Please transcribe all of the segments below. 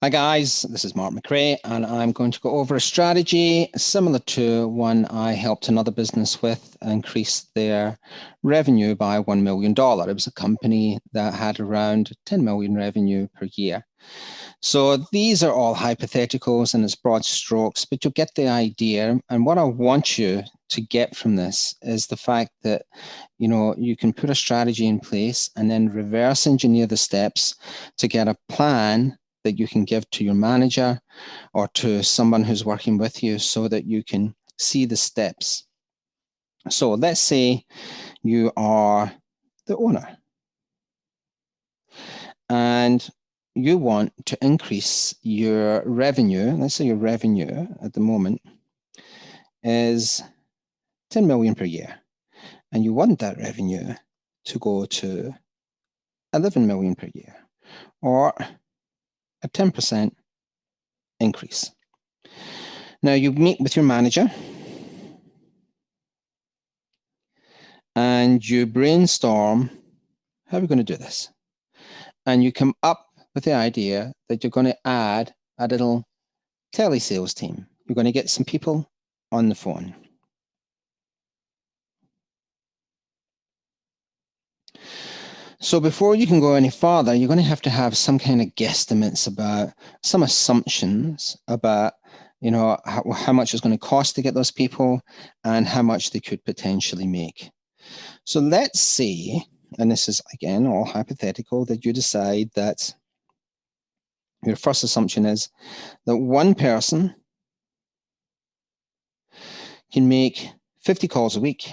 Hi guys, this is Mark McRae, and I'm going to go over a strategy similar to one I helped another business with increase their revenue by $1 million. It was a company that had around 10 million revenue per year. So these are all hypotheticals and it's broad strokes, but you'll get the idea. And what I want you to get from this is the fact that you can put a strategy in place and then reverse engineer the steps to get a plan that you can give to your manager or to someone who's working with you so that you can see the steps. So let's say you are the owner and you want to increase your revenue. Let's say your revenue at the moment is 10 million per year, and you want that revenue to go to 11 million per year, or a 10% increase. Now you meet with your manager and you brainstorm, how are we going to do this? And you come up with the idea that you're going to add a little telesales team. You're going to get some people on the phone. So before you can go any farther, you're going to have some kind of guesstimates about some assumptions about how much it's going to cost to get those people and how much they could potentially make. So let's say, and this is again all hypothetical, that you decide that your first assumption is that one person can make 50 calls a week.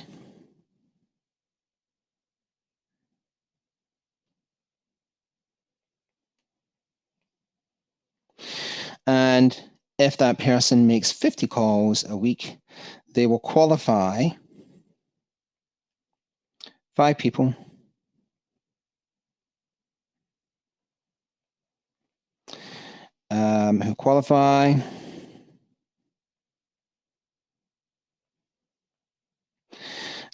And if that person makes 50 calls a week, they will qualify 5 people who qualify.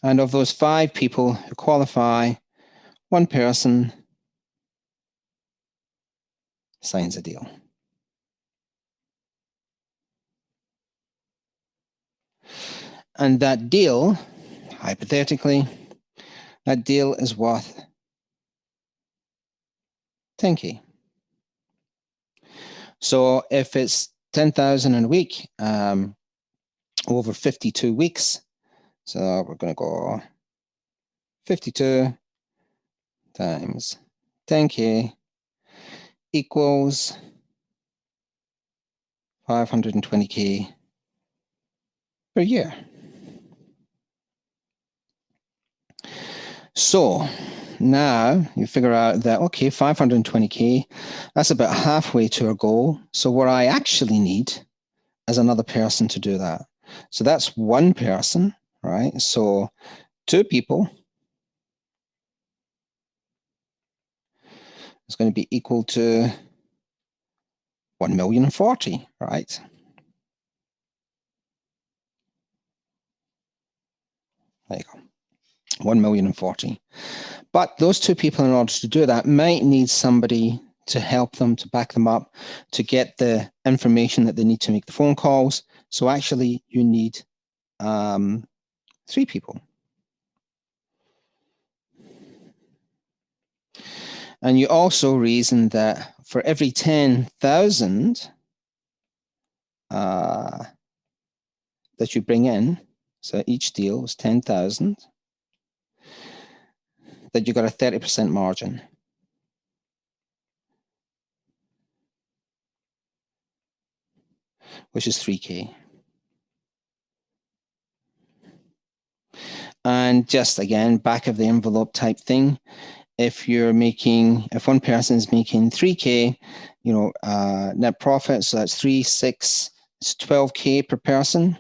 And of those 5 people who qualify, one person signs a deal. And that deal, hypothetically, that deal is worth 10K. So if it's 10,000 in a week, over 52 weeks, so we're going to go 52 times 10K equals 520K per year. So now you figure out that, okay, 520K, that's about halfway to our goal. So what I actually need is another person to do that. So that's one person, right? So 2 people is going to be equal to 1,040,000, right? There you go. 1,040,000. But those 2 people, in order to do that, might need somebody to help them, to back them up, to get the information that they need to make the phone calls. So actually, you need 3 people. And you also reason that for every 10,000 that you bring in, so each deal was 10,000, that you got a 30% margin. Which is 3K. And just again, back of the envelope type thing, if one person is making 3K, net profit, so that's 3, 6, it's 12K per person.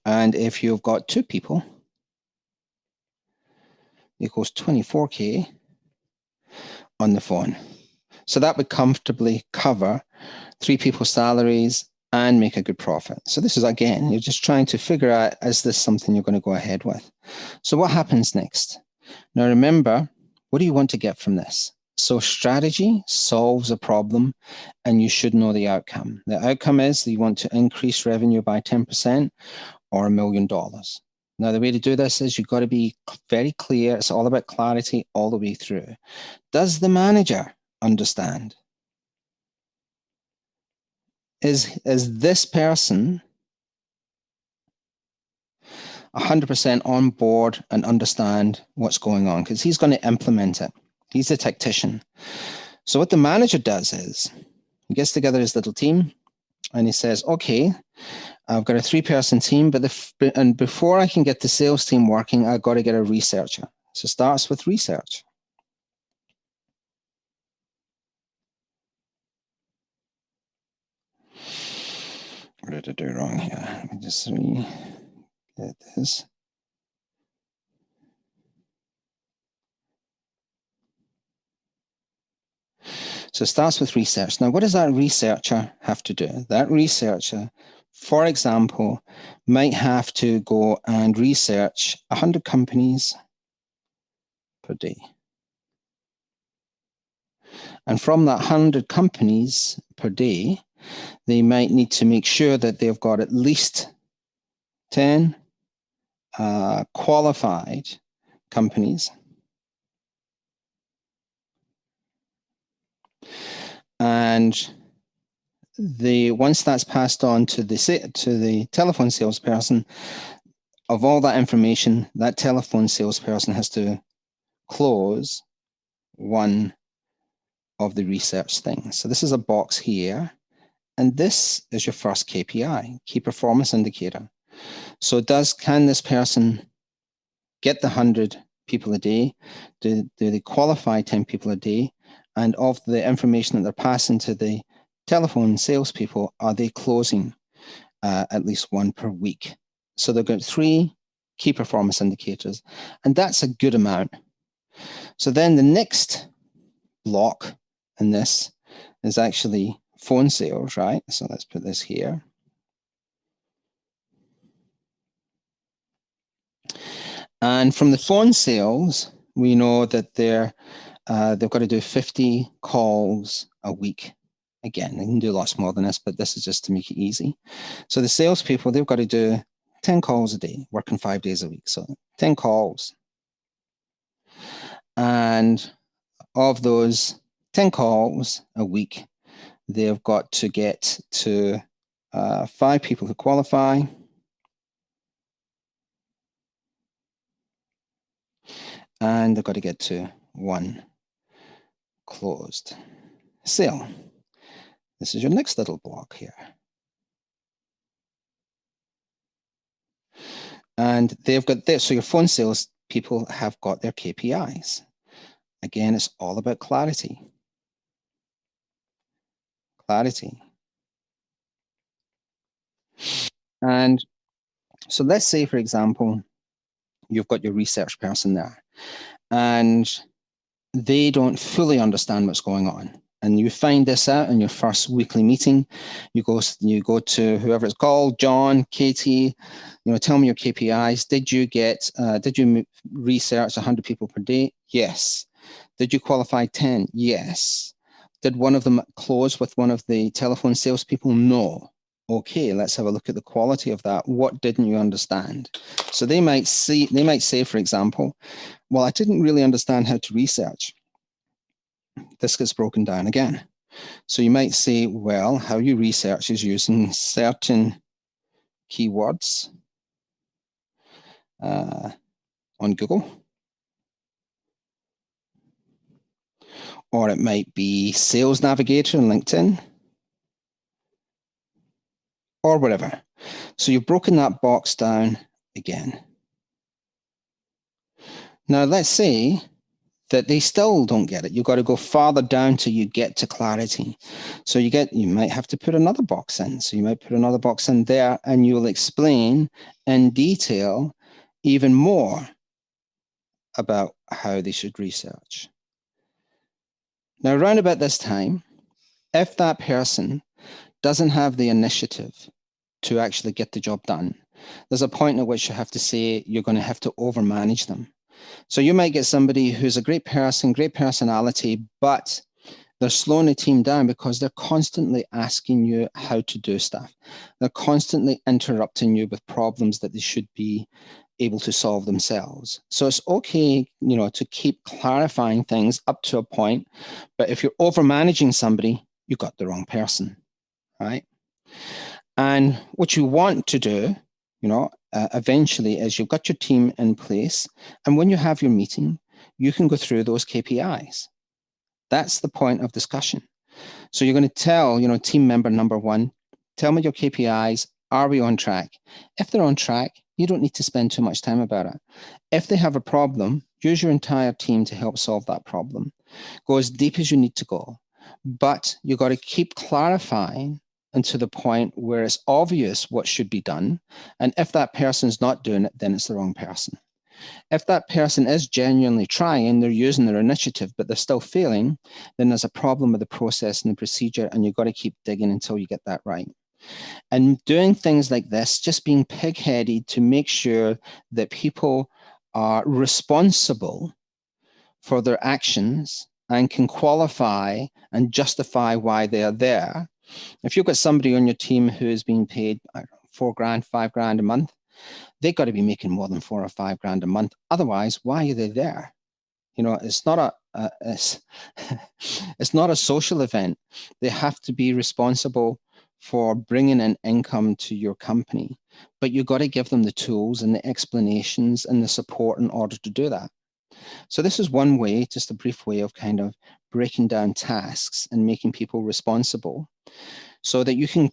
And if you've got 2 people, equals 24K on the phone. So that would comfortably cover 3 people's salaries and make a good profit. So this is, again, you're just trying to figure out, is this something you're going to go ahead with? So what happens next? Now remember, What do you want to get from this? So strategy solves a problem and you should know the outcome. The outcome is that you want to increase revenue by 10% or $1 million. Now, the way to do this is you've got to be very clear. It's all about clarity all the way through. Does the manager understand? Is this person 100% on board and understand what's going on? Because he's going to implement it. He's a tactician. So what the manager does is he gets together his little team and he says, okay, I've got a 3-person team, but before I can get the sales team working, I've got to get a researcher. So it starts with research. What did I do wrong here? Let me just get this. So it starts with research. Now, what does that researcher have to do? That researcher, for example, might have to go and research 100 companies per day. And from that 100 companies per day, they might need to make sure that they've got at least 10 qualified companies. And once that's passed on to the telephone salesperson, of all that information, that telephone salesperson has to close one of the research things. So this is a box here, and this is your first KPI, key performance indicator. So can this person get the 100 people a day? Do they qualify 10 people a day? And of the information that they're passing to the telephone salespeople, are they closing at least one per week? So they've got 3 key performance indicators, and that's a good amount. So then the next block in this is actually phone sales, right? So let's put this here. And from the phone sales, we know that they've got to do 50 calls a week. Again, they can do lots more than this, but this is just to make it easy. So the salespeople, they've got to do 10 calls a day, working 5 days a week. So 10 calls. And of those 10 calls a week, they've got to get to 5 people who qualify. And they've got to get to 1 closed sale. This is your next little block here. And they've got this. So your phone sales people have got their KPIs. Again, it's all about clarity. Clarity. And so let's say, for example, you've got your research person there, and they don't fully understand what's going on. And you find this out in your first weekly meeting. You go to whoever it's called, John, Katie, tell me your KPIs. Did you research 100 people per day? Yes. Did you qualify 10? Yes. Did one of them close with one of the telephone salespeople? No. Okay, let's have a look at the quality of that. What didn't you understand? So they might say, for example, well, I didn't really understand how to research. This gets broken down again. So you might say, well, how you research is using certain keywords on Google. Or it might be Sales Navigator on LinkedIn. Or whatever. So you've broken that box down again. Now let's say that they still don't get it. You've got to go farther down till you get to clarity. So you might have to put another box in. So you might put another box in there, and you'll explain in detail even more about how they should research. Now, around about this time, if that person doesn't have the initiative to actually get the job done, there's a point at which you have to say you're going to have to overmanage them. So you might get somebody who's a great person, great personality, but they're slowing the team down because they're constantly asking you how to do stuff. They're constantly interrupting you with problems that they should be able to solve themselves. So it's okay, to keep clarifying things up to a point, but if you're over managing somebody, you got the wrong person, right? And what you want to do, eventually is you've got your team in place, and when you have your meeting, you can go through those KPIs. That's the point of discussion. So you're going to tell, team member number one, tell me your KPIs. Are we on track? If they're on track, you don't need to spend too much time about it. If they have a problem, use your entire team to help solve that problem. Go as deep as you need to go. But you've got to keep clarifying and to the point where it's obvious what should be done. And if that person's not doing it, then it's the wrong person. If that person is genuinely trying, they're using their initiative, but they're still failing, then there's a problem with the process and the procedure, and you've got to keep digging until you get that right. And doing things like this, just being pig-headed to make sure that people are responsible for their actions and can qualify and justify why they are there. If you've got somebody on your team who is being paid $4,000, $5,000 a month, they've got to be making more than $4,000 or $5,000 a month. Otherwise, why are they there? It's not it's not a social event. They have to be responsible for bringing in income to your company, but you've got to give them the tools and the explanations and the support in order to do that. So this is one way, just a brief way of kind of breaking down tasks and making people responsible, so that you can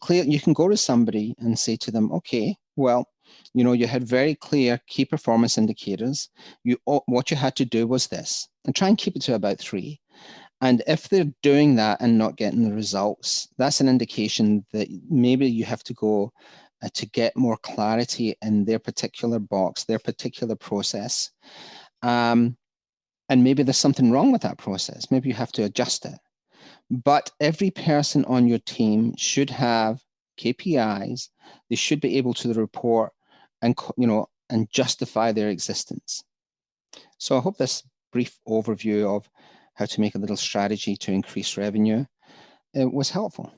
go to somebody and say to them, okay, well, you had very clear key performance indicators. What you had to do was this, and try and keep it to about 3. And if they're doing that and not getting the results, that's an indication that maybe you have to go to get more clarity in their particular box, their particular process. And maybe there's something wrong with that process. Maybe you have to adjust it. But every person on your team should have KPIs. They should be able to report and justify their existence. So I hope this brief overview of how to make a little strategy to increase revenue was helpful.